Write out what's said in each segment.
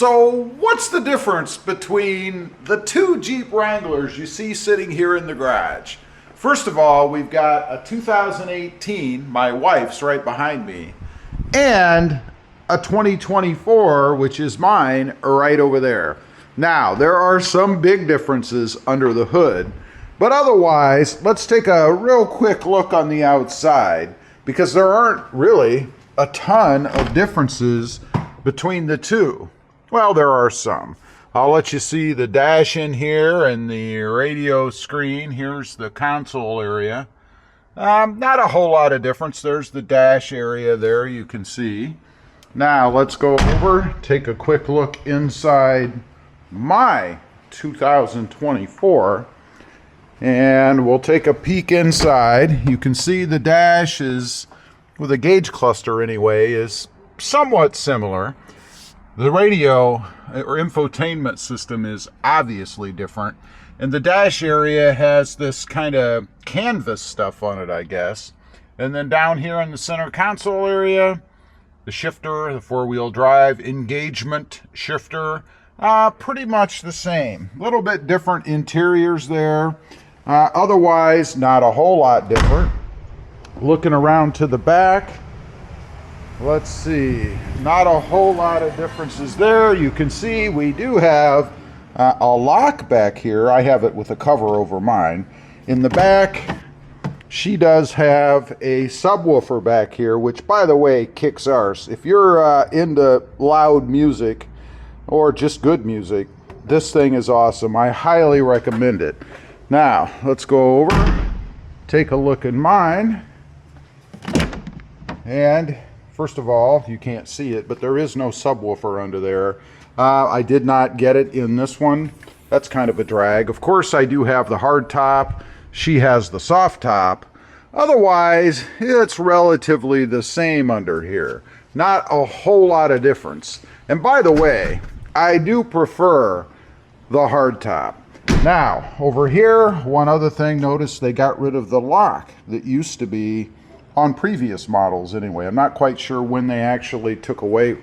So what's the difference between the two Jeep Wranglers you see sitting here in the garage? First of all, we've got a 2018, my wife's right behind me, and a 2024, which is mine, right over there. Now, there are some big differences under the hood, but otherwise, let's take a real quick look on the outside, because there aren't really a ton of differences between the two. Well, there are some. I'll let you see the dash in here and the radio screen. Here's the console area. Not a whole lot of difference. There's the dash area there, you can see. Now, let's go over, take a quick look inside my 2024. And we'll take a peek inside. You can see the dash is, with a gauge cluster anyway, is somewhat similar. The radio or infotainment system is obviously different, and the dash area has this kind of canvas stuff on it, I guess. And then down here in the center console area, the shifter, the four-wheel drive engagement shifter, pretty much the same. A little bit different interiors there. Otherwise, not a whole lot different. Looking around to the back, let's see, not a whole lot of differences there. You can see we do have a lock back here. I have it with a cover over mine. In the back, she does have a subwoofer back here, which, by the way, kicks arse. If you're into loud music or just good music, this thing is awesome. I highly recommend it. Now, let's go over, take a look at mine, and first of all, you can't see it, but there is no subwoofer under there. I did not get it in this one. That's kind of a drag. Of course, I do have the hard top. She has the soft top. Otherwise, it's relatively the same under here. Not a whole lot of difference. And by the way, I do prefer the hard top. Now, over here, one other thing, notice they got rid of the lock that used to be on previous models anyway. I'm not quite sure when they actually took away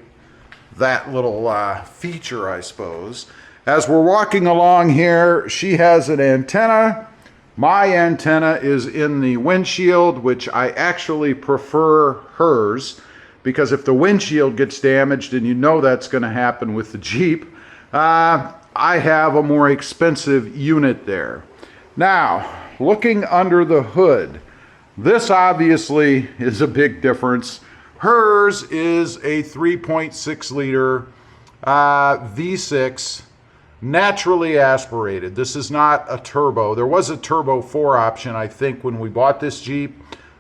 that little feature, I suppose. As we're walking along here, she has an antenna. My antenna is in the windshield, which I actually prefer hers, because if the windshield gets damaged, and you know that's going to happen with the Jeep, I have a more expensive unit there. Now, looking under the hood, this obviously is a big difference. Hers is a 3.6 liter V6, naturally aspirated. This is not a turbo. There was a turbo 4 option, I think, when we bought this Jeep,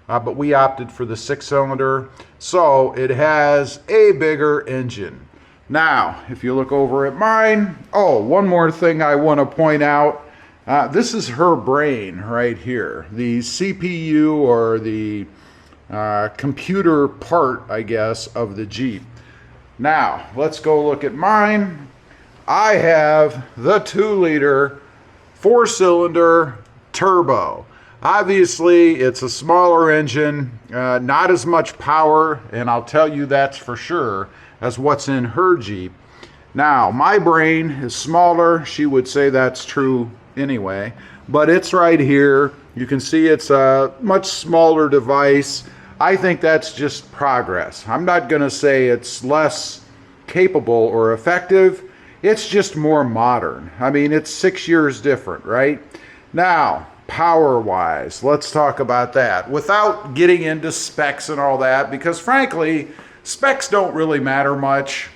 but we opted for the 6-cylinder. So it has a bigger engine. Now, if you look over at mine, oh, one more thing I want to point out. This is her brain right here. The CPU, or the computer part, I guess, of the Jeep. Now, let's go look at mine. I have the 2-liter 4-cylinder turbo. Obviously, it's a smaller engine, not as much power, and I'll tell you that's for sure, as what's in her Jeep. Now, my brain is smaller. She would say that's true anyway, but it's right here. You can see it's a much smaller device. I think that's just progress. I'm not going to say it's less capable or effective. It's just more modern. I mean, it's 6 years different, right? Now, power-wise, let's talk about that without getting into specs and all that, because frankly, specs don't really matter much.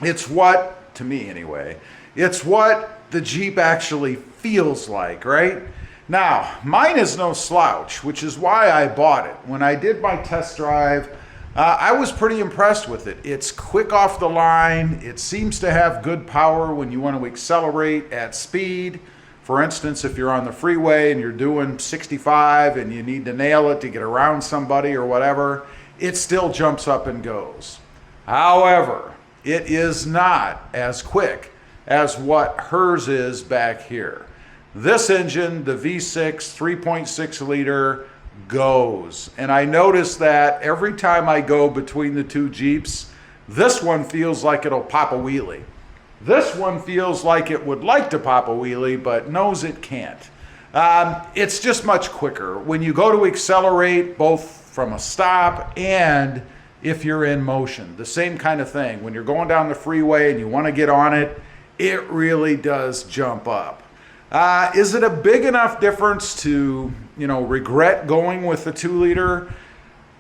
It's what, to me anyway, it's what the Jeep actually feels like, right? Now, mine is no slouch, which is why I bought it. When I did my test drive, I was pretty impressed with it. It's quick off the line. It seems to have good power when you want to accelerate at speed. For instance, if you're on the freeway and you're doing 65 and you need to nail it to get around somebody or whatever, it still jumps up and goes. However, it is not as quick as what hers is back here. This engine, the V6 3.6 liter, goes. And I notice that every time I go between the two Jeeps, this one feels like it'll pop a wheelie. This one feels like it would like to pop a wheelie, but knows it can't. It's just much quicker. When you go to accelerate, both from a stop and if you're in motion, the same kind of thing. When you're going down the freeway and you want to get on it, it really does jump up. Is it a big enough difference to, regret going with the 2-liter?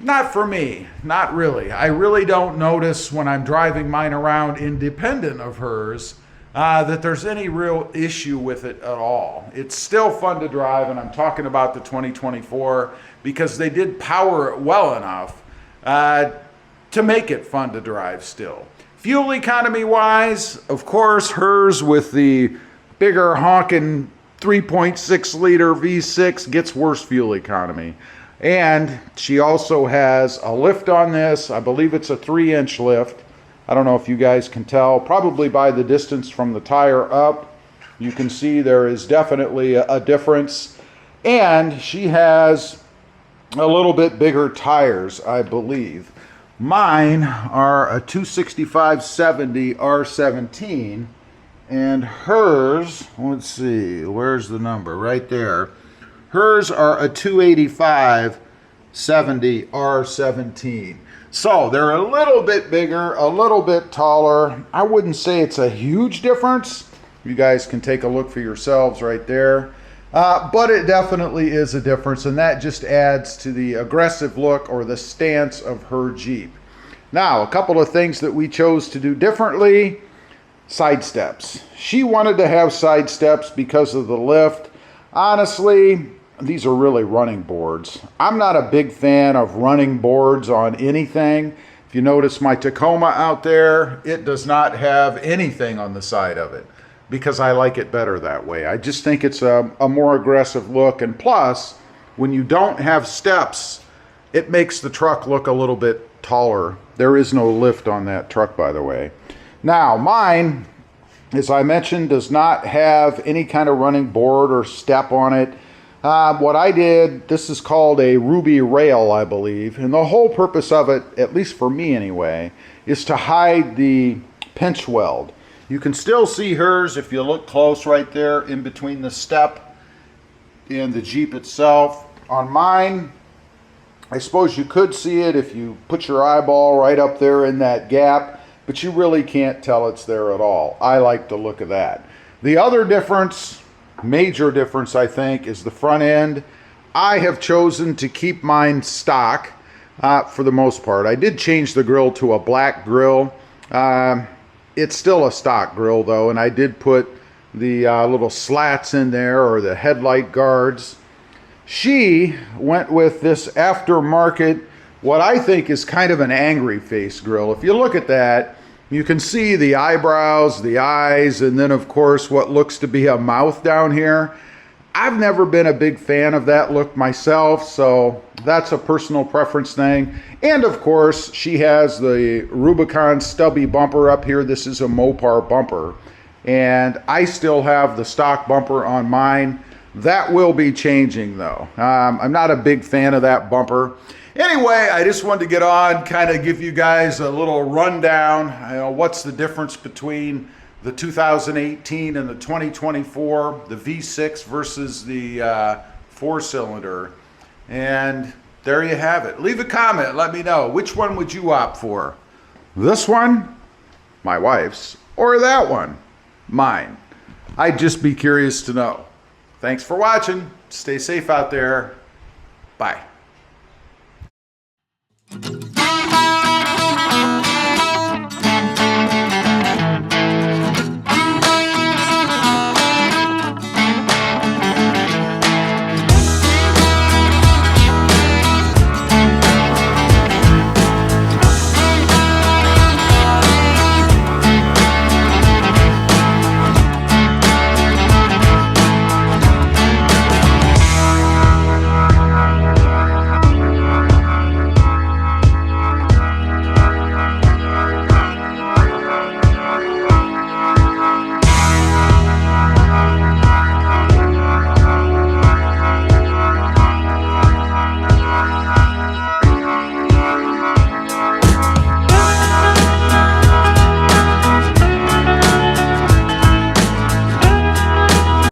Not for me, not really. I really don't notice when I'm driving mine around independent of hers that there's any real issue with it at all. It's still fun to drive, and I'm talking about the 2024 because they did power it well enough to make it fun to drive still. Fuel economy wise, of course, hers with the bigger honking 3.6 liter V6 gets worse fuel economy. And she also has a lift on this. I believe it's a 3-inch lift. I don't know if you guys can tell, probably by the distance from the tire up. You can see there is definitely a difference. And she has a little bit bigger tires, I believe. Mine are a 265/70 R17, and hers, let's see, where's the number? Right there. Hers are a 285/70 R17. So they're a little bit bigger, a little bit taller. I wouldn't say it's a huge difference. You guys can take a look for yourselves right there. But it definitely is a difference, and that just adds to the aggressive look or the stance of her Jeep. Now, a couple of things that we chose to do differently. Side steps. She wanted to have side steps because of the lift. Honestly, these are really running boards. I'm not a big fan of running boards on anything. If you notice my Tacoma out there, it does not have anything on the side of it because I like it better that way. I just think it's a more aggressive look, and plus, when you don't have steps, it makes the truck look a little bit taller. There is no lift on that truck, by the way. Now, mine, as I mentioned, does not have any kind of running board or step on it. What I did, this is called a ruby rail, I believe, and the whole purpose of it, at least for me anyway, is to hide the pinch weld. You can still see hers if you look close right there in between the step and the Jeep itself. On mine, I suppose you could see it if you put your eyeball right up there in that gap, but you really can't tell it's there at all. I like the look of that. The other difference, major difference, I think, is the front end. I have chosen to keep mine stock for the most part. I did change the grill to a black grill. It's still a stock grill though, and I did put the little slats in there, or the headlight guards. She went with this aftermarket, what I think is kind of an angry face grill. If you look at that, you can see the eyebrows, the eyes, and then of course what looks to be a mouth down here. I've never been a big fan of that look myself, so that's a personal preference thing. And of course, she has the Rubicon stubby bumper up here. This is a Mopar bumper. And I still have the stock bumper on mine. That will be changing though. I'm not a big fan of that bumper. Anyway, I just wanted to get on, kind of give you guys a little rundown. What's the difference between the 2018 and the 2024, the V6 versus the 4-cylinder. And there you have it. Leave a comment, let me know. Which one would you opt for? This one, my wife's, or that one, mine? I'd just be curious to know. Thanks for watching. Stay safe out there. Bye.